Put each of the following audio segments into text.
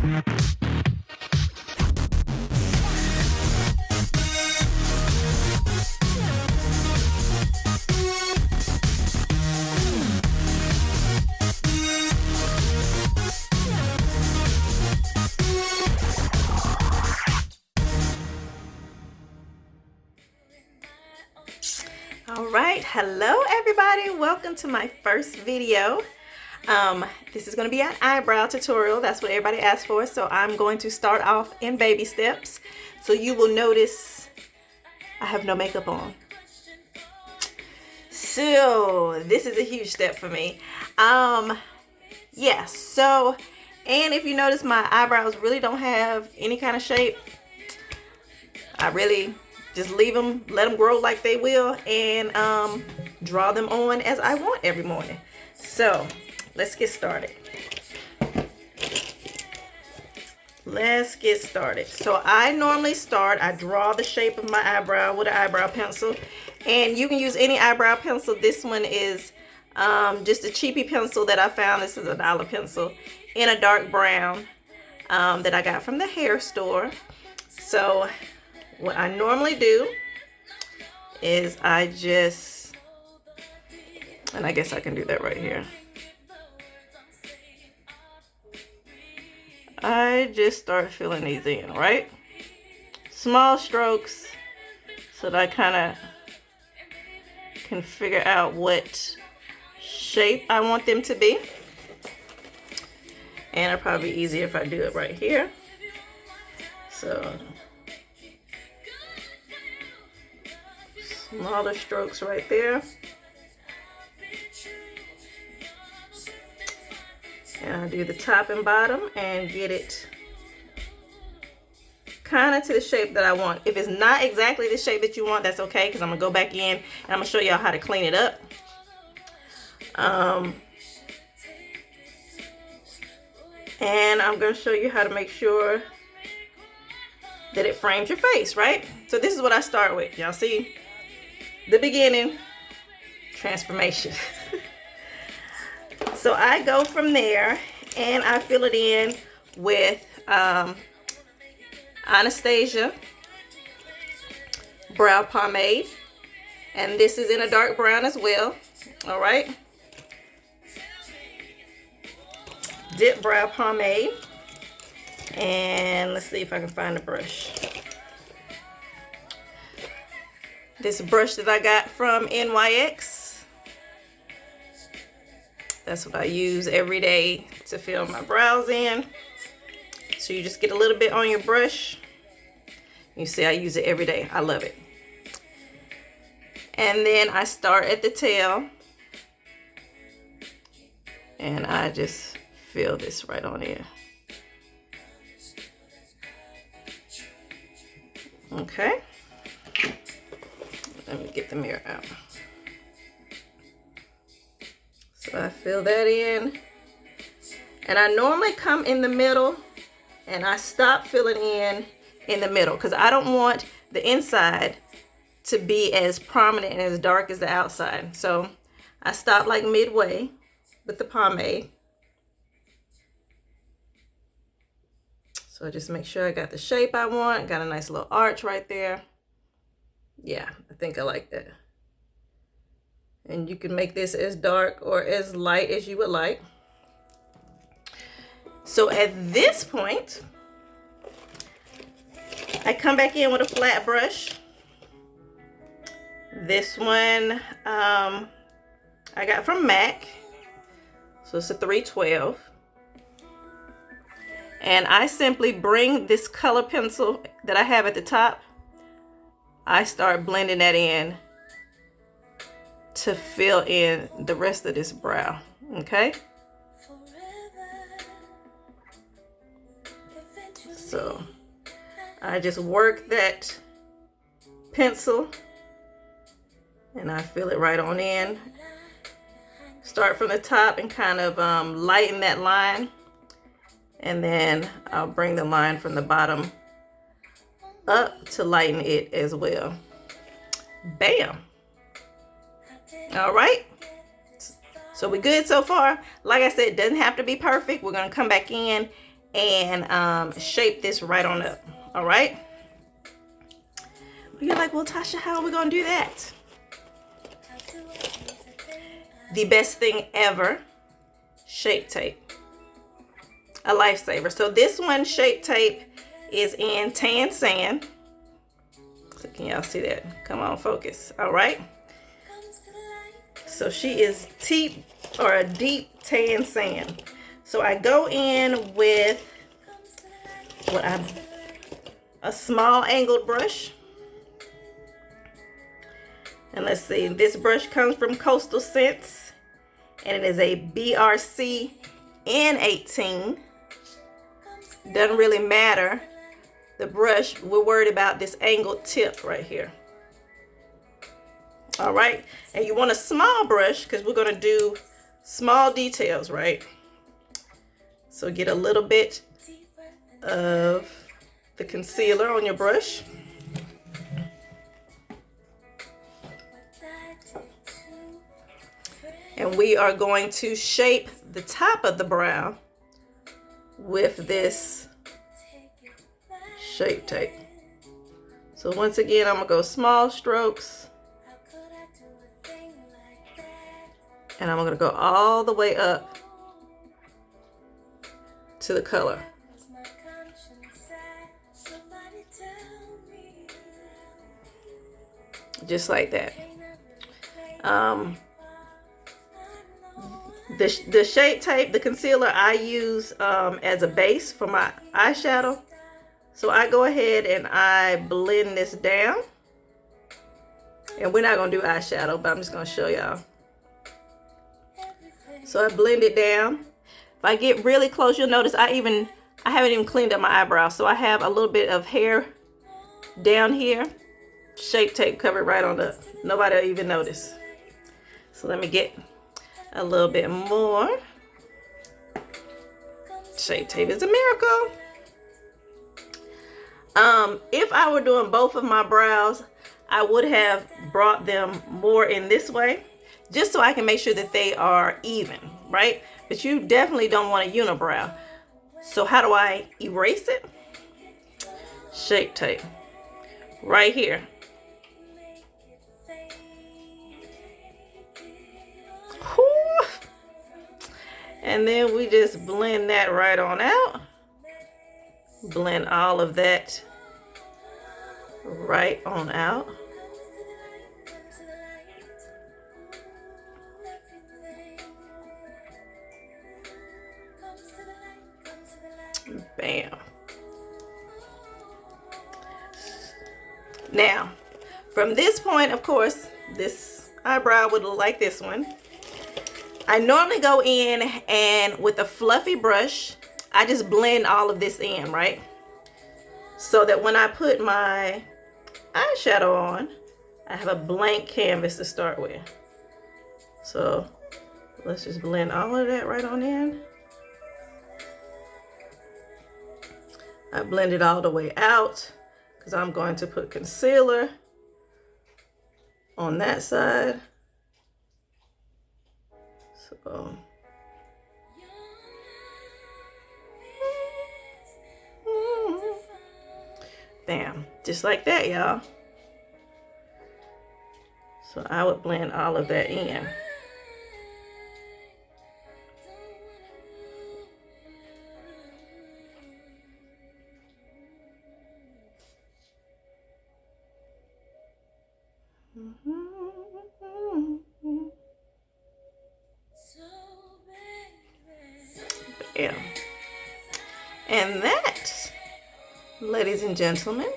All right, hello everybody, welcome to my first video. This is going to be an eyebrow tutorial. That's what everybody asked for, so I'm going to start off in baby steps. So you will notice I have no makeup on. So this is a huge step for me. Yeah, so, and if you notice, my eyebrows really don't have any kind of shape. I really just leave them, let them grow like they will, and draw them on as I want every morning. So let's get started. So I normally I draw the shape of my eyebrow with an eyebrow pencil, and you can use any eyebrow pencil. This one is just a cheapy pencil that I found. This is a $1 pencil in a dark brown that I got from the hair store. So what I normally do is I guess I can do that right here. I just start filling these in, right? Small strokes so that I kind of can figure out what shape I want them to be. And it'll probably be easier if I do it right here. So smaller strokes right there. And I'll do the top and bottom and get it kind of to the shape that I want. If it's not exactly the shape that you want, that's okay, because I'm going to go back in and I'm going to show y'all how to clean it up. And I'm going to show you how to make sure that it frames your face, right? So this is what I start with. Y'all see? The beginning, transformation. So I go from there and I fill it in with Anastasia brow pomade, and this is in a dark brown as well. All right, dip brow pomade, and let's see if I can find a brush. This brush that I got from NYX. That's what I use every day to fill my brows in. So you just get a little bit on your brush. You see I use it every day. I love it. And then I start at the tail. And I just fill this right on in. Okay. Let me get the mirror out. So I fill that in, and I normally come in the middle and I stop filling in the middle because I don't want the inside to be as prominent and as dark as the outside. So I stop like midway with the pomade. So I just make sure I got the shape I want. Got a nice little arch right there. Yeah, I think I like that. And you can make this as dark or as light as you would like. So at this point, I come back in with a flat brush. This one I got from MAC. So it's a 312. And I simply bring this color pencil that I have at the top. I start blending that in to fill in the rest of this brow, okay? So I just work that pencil and I fill it right on in. Start from the top and kind of lighten that line, and then I'll bring the line from the bottom up to lighten it as well. Bam! All right, so we're good so far. Like I said, it doesn't have to be perfect. We're gonna come back in and shape this right on up. All right. You're like, well, Tasha, how are we gonna do that? The best thing ever, Shape Tape. A lifesaver. So this one, Shape Tape, is in tan sand. So can y'all see that? Come on, focus. All right. So she is a deep tan sand. So I go in with a small angled brush. And let's see, this brush comes from Coastal Scents, and it is a BRC N18. Doesn't really matter the brush, we're worried about this angled tip right here. All right, and you want a small brush because we're going to do small details, right? So get a little bit of the concealer on your brush. And we are going to shape the top of the brow with this Shape Tape. So once again, I'm going to go small strokes. And I'm going to go all the way up to the color. Just like that. The Shape Tape, the concealer, I use as a base for my eyeshadow. So I go ahead and I blend this down. And we're not going to do eyeshadow, but I'm just going to show y'all. So I blend it down. If I get really close, you'll notice I haven't even cleaned up my eyebrow. So I have a little bit of hair down here. Shape Tape covered right on up. Nobody will even notice. So let me get a little bit more. Shape Tape is a miracle. If I were doing both of my brows, I would have brought them more in this way, just so I can make sure that they are even, right? But you definitely don't want a unibrow. So how do I erase it? Shape Tape right here. Whew. And then we just blend that right on out. Blend all of that right on out. Bam. Now, from this point, of course, this eyebrow would look like this one. I normally go in and with a fluffy brush, I just blend all of this in, right? So that when I put my eyeshadow on, I have a blank canvas to start with. So let's just blend all of that right on in. I blend it all the way out because I'm going to put concealer on that side. So bam, just like that, y'all. So I would blend all of that in. Bam. And that, ladies and gentlemen,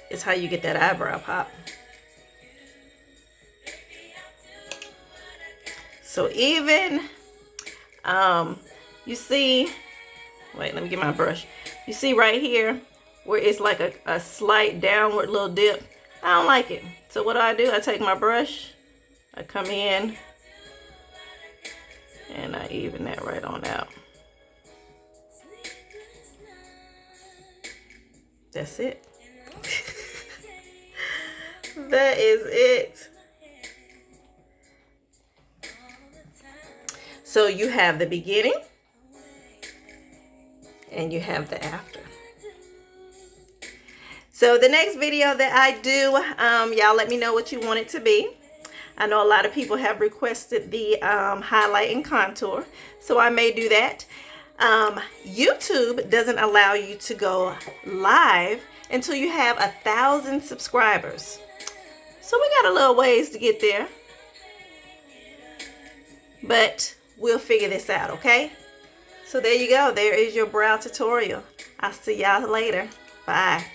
is how you get that eyebrow pop. So even, you see, wait, let me get my brush. You see right here where it's like a slight downward little dip. I don't like it. So what do? I take my brush, I come in, and I even that right on out. That's it. That is it. So you have the beginning, and you have the after. So the next video that I do, y'all let me know what you want it to be. I know a lot of people have requested the highlight and contour, so I may do that. YouTube doesn't allow you to go live until you have 1,000 subscribers. So we got a little ways to get there, but we'll figure this out, okay? So there you go. There is your brow tutorial. I'll see y'all later. Bye.